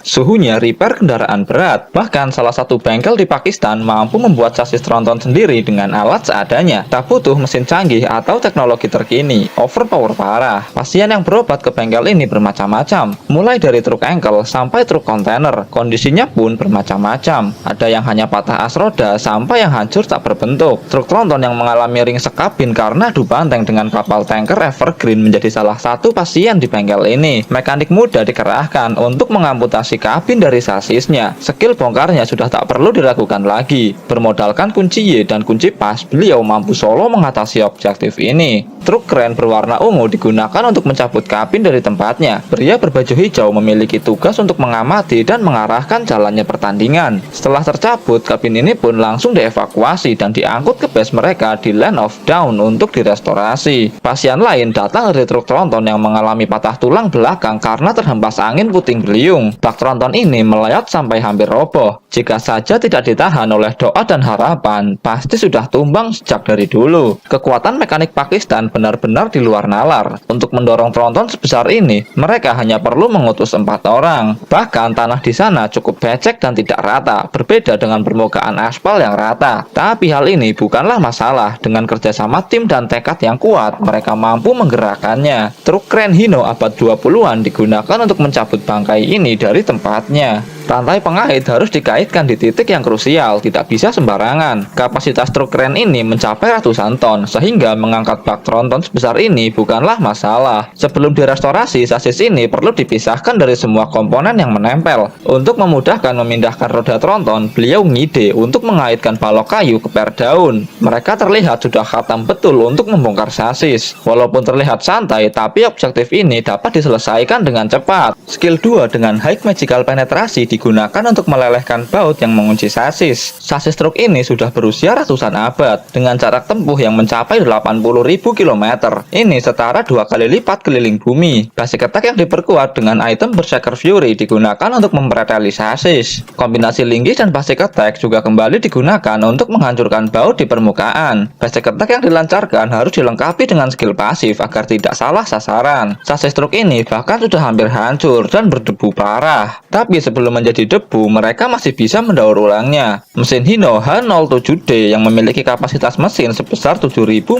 suhunya repair kendaraan berat. Bahkan salah satu bengkel di Pakistan mampu membuat sasis tronton sendiri dengan alat seadanya. Tak butuh mesin canggih atau teknologi terkini. Overpower parah. Pasien yang berobat ke bengkel ini bermacam-macam. Mulai dari truk engkel sampai truk kontainer. Kondisinya pun bermacam-macam. Ada yang hanya patah as roda sampai yang hancur tak berbentuk. Truk tronton yang mengalami ringsek kabin karena adu banteng dengan kapal tanker Evergreen menjadi salah satu pasien di bengkel ini. Mekanik muda dikerahkan untuk mengamputasi kabin dari sasisnya. Skill bongkarnya sudah tak perlu diragukan lagi. Bermodalkan kunci Y dan kunci pas, beliau mampu solo mengatasi objektif ini. Truk kren berwarna ungu digunakan untuk mencabut kabin dari tempatnya. Pria berbaju hijau memiliki tugas untuk mengamati dan mengarahkan jalannya pertandingan. Setelah tercabut, kabin ini pun langsung dievakuasi dan diangkut ke base mereka di Land of Dawn untuk direstorasi. Pasien lain datang dari truk tronton yang mengalami patah tulang belakang karena terhempas angin puting beliung. Bak tronton ini melayat sampai hampir roboh. Jika saja tidak ditahan oleh doa dan harapan, pasti sudah tumbang sejak dari dulu. Kekuatan mekanik Pakistan benar-benar di luar nalar. Untuk mendorong tronton sebesar ini, mereka hanya perlu mengutus 4 orang. Bahkan tanah di sana cukup becek dan tidak rata, berbeda dengan permukaan aspal yang rata. Tapi hal ini bukanlah masalah. Dengan kerjasama tim dan tekad yang kuat, mereka mampu menggerakkannya. Truk kren Hino abad 20-an digunakan untuk mencabut bangkai ini dari tempatnya. Rantai pengait harus dikaitkan di titik yang krusial, tidak bisa sembarangan. Kapasitas truk kren ini mencapai ratusan ton, sehingga mengangkat bak tronton sebesar ini bukanlah masalah. Sebelum direstorasi, sasis ini perlu dipisahkan dari semua komponen yang menempel. Untuk memudahkan memindahkan roda tronton, beliau ngide untuk mengaitkan balok kayu ke per daun. Mereka terlihat sudah khatam betul untuk membongkar sasis. Walaupun terlihat santai, tapi objektif ini dapat diselesaikan dengan cepat. Skill 2 dengan high magical penetrasi digunakan untuk melelehkan baut yang mengunci sasis. Sasis truk ini sudah berusia ratusan abad dengan jarak tempuh yang mencapai 80.000 km. Ini setara 2 kali lipat keliling bumi. Basic attack yang diperkuat dengan item Berserker Fury digunakan untuk mempreteli sasis. Kombinasi linggis dan basic attack juga kembali digunakan untuk menghancurkan baut di permukaan. Basic attack yang dilancarkan harus dilengkapi dengan skill pasif agar tidak salah sasaran. Sasis truk ini bahkan sudah hampir hancur dan berdebu parah. Tapi sebelum menjadi debu, mereka masih bisa mendaur ulangnya. Mesin Hino H07D yang memiliki kapasitas mesin sebesar 7.410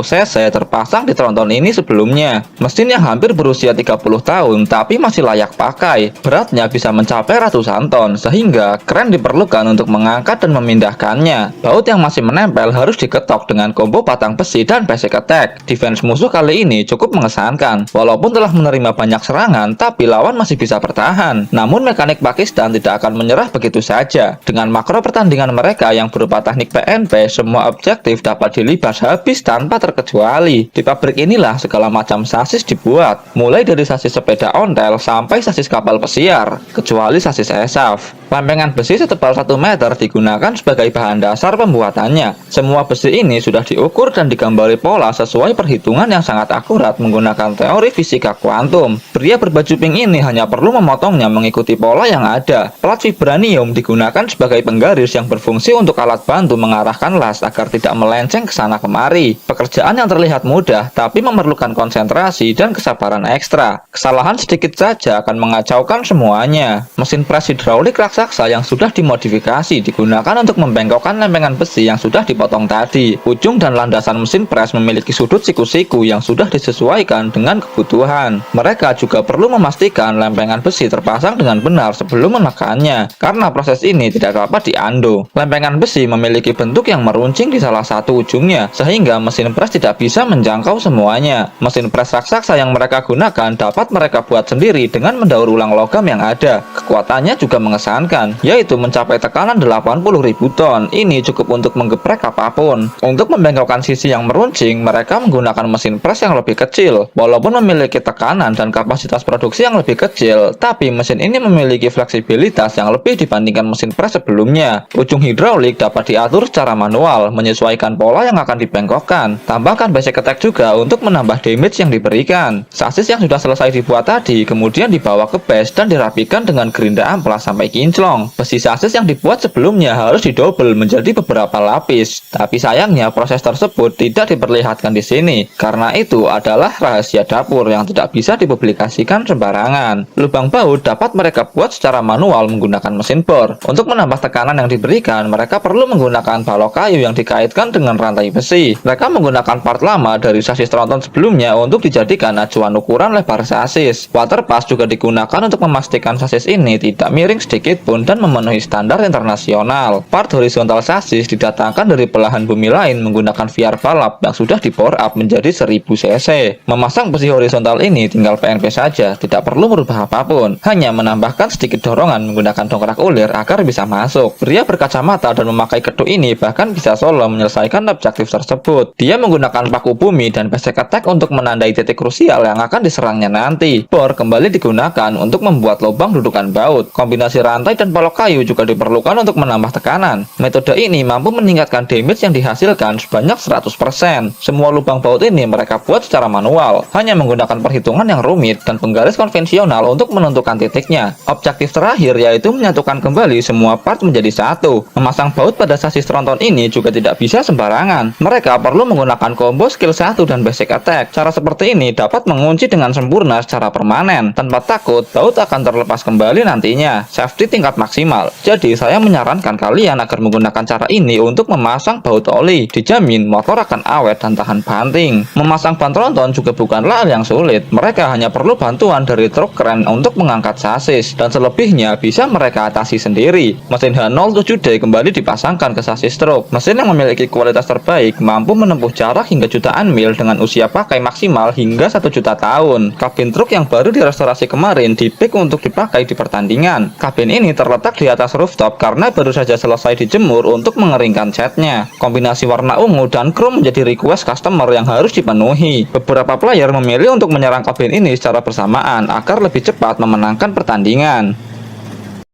cc terpasang di tronton ini sebelumnya. Mesin yang hampir berusia 30 tahun tapi masih layak pakai. Beratnya bisa mencapai ratusan ton, sehingga kren diperlukan untuk mengangkat dan memindahkannya. Baut yang masih menempel harus diketok dengan combo patang besi dan basic attack. Defense musuh kali ini cukup mengesankan. Walaupun telah menerima banyak serangan, tapi lawan masih bisa bertahan. Namun mekanik Pakistan tidak akan menyerah begitu saja. Dengan makro pertandingan mereka yang berupa teknik PNP, semua objektif dapat dilibas habis tanpa terkecuali. Di pabrik inilah segala macam sasis dibuat, mulai dari sasis sepeda ontel sampai sasis kapal pesiar, kecuali sasis ESAF. Lempengan besi setebal 1 meter digunakan sebagai bahan dasar pembuatannya. Semua besi ini sudah diukur dan digambari pola sesuai perhitungan yang sangat akurat menggunakan teori fisika kuantum. Pria berbaju pink ini hanya perlu memotongnya mengikuti pola yang ada. Plat vibranium digunakan sebagai penggaris yang berfungsi untuk alat bantu mengarahkan las agar tidak melenceng ke sana kemari. Pekerjaan yang terlihat mudah tapi memerlukan konsentrasi dan kesabaran ekstra. Kesalahan sedikit saja akan mengacaukan semuanya. Mesin pres hidraulik raksasa yang sudah dimodifikasi digunakan untuk membengkokkan lempengan besi yang sudah dipotong tadi. Ujung dan landasan mesin pres memiliki sudut siku-siku yang sudah disesuaikan dengan kebutuhan. Mereka juga perlu memastikan lempengan besi terpasang dengan benar sebelum menekannya, karena proses ini tidak dapat diando. Lempengan besi memiliki bentuk yang meruncing di salah satu ujungnya, sehingga mesin pres tidak bisa menjangkau semuanya. Mesin pres raksasa yang mereka gunakan dapat mereka buat sendiri dengan mendaur ulang logam yang ada. Kekuatannya juga mengesankan, yaitu mencapai tekanan 80.000 ton. Ini cukup untuk menggeprek apapun. Untuk membengkokkan sisi yang meruncing, mereka menggunakan mesin pres yang lebih kecil. Walaupun memiliki tekanan dan kapasitas produksi yang lebih kecil, tapi mesin ini memiliki fleksibilitas yang lebih dibandingkan mesin pres sebelumnya. Ujung hidraulik dapat diatur secara manual, menyesuaikan pola yang akan dibengkokkan. Tambahkan basic attack juga untuk menambah damage yang diberikan. Sasis yang sudah selesai dibuat tadi kemudian dibawa ke base dan dirapikan dengan gerinda amplas sampai kinclong. Besi sasis yang dibuat sebelumnya harus didobel menjadi beberapa lapis. Tapi sayangnya proses tersebut tidak diperlihatkan di sini, karena itu adalah rahasia dapur yang tidak bisa dipublikasikan sembarangan. Lubang baut dapat mereka buat dibuat secara manual menggunakan mesin bor. Untuk menambah tekanan yang diberikan, mereka perlu menggunakan balok kayu yang dikaitkan dengan rantai besi. Mereka menggunakan part lama dari sasis tronton sebelumnya untuk dijadikan acuan ukuran lebar sasis. Water pass juga digunakan untuk memastikan sasis ini tidak miring sedikit pun dan memenuhi standar internasional. Part horizontal sasis didatangkan dari belahan bumi lain menggunakan VR balap yang sudah di power up menjadi 1000 cc. Memasang besi horizontal ini tinggal PNP saja, tidak perlu merubah apapun, hanya menambahkan sedikit dorongan menggunakan dongkrak ulir agar bisa masuk. Pria berkacamata dan memakai ketuk ini bahkan bisa solo menyelesaikan objektif tersebut. Dia menggunakan paku bumi dan basic attack untuk menandai titik krusial yang akan diserangnya nanti. Bor kembali digunakan untuk membuat lubang dudukan baut. Kombinasi rantai dan balok kayu juga diperlukan untuk menambah tekanan. Metode ini mampu meningkatkan damage yang dihasilkan sebanyak 100%. Semua lubang baut ini mereka buat secara manual, hanya menggunakan perhitungan yang rumit dan penggaris konvensional untuk menentukan titiknya. Objektif terakhir yaitu menyatukan kembali semua part menjadi satu. Memasang baut pada sasis tronton ini juga tidak bisa sembarangan. Mereka perlu menggunakan combo skill 1 dan basic attack. Cara seperti ini dapat mengunci dengan sempurna secara permanen. Tanpa takut, baut akan terlepas kembali nantinya. Safety tingkat maksimal. Jadi saya menyarankan kalian agar menggunakan cara ini untuk memasang baut oli. Dijamin motor akan awet dan tahan banting. Memasang ban tronton juga bukanlah hal yang sulit. Mereka hanya perlu bantuan dari truk keren untuk mengangkat sasis, dan selebihnya bisa mereka atasi sendiri. Mesin H07D kembali dipasangkan ke sasis truk. Mesin yang memiliki kualitas terbaik mampu menempuh jarak hingga jutaan mil dengan usia pakai maksimal hingga 1 juta tahun. Kabin truk yang baru direstorasi kemarin di-pick untuk dipakai di pertandingan. Kabin ini terletak di atas rooftop karena baru saja selesai dijemur untuk mengeringkan catnya. Kombinasi warna ungu dan chrome menjadi request customer yang harus dipenuhi. Beberapa player memilih untuk menyerang kabin ini secara bersamaan agar lebih cepat memenangkan pertandingan.